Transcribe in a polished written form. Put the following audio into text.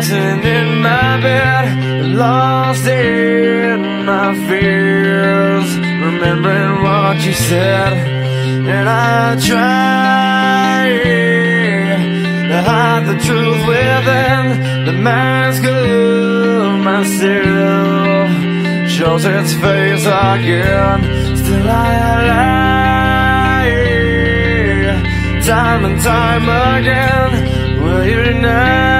sitting in my bed, lost in my fears, remembering what you said. And I try to hide the truth within. The mask of myself shows its face again. Still I lie, time and time again. Will you deny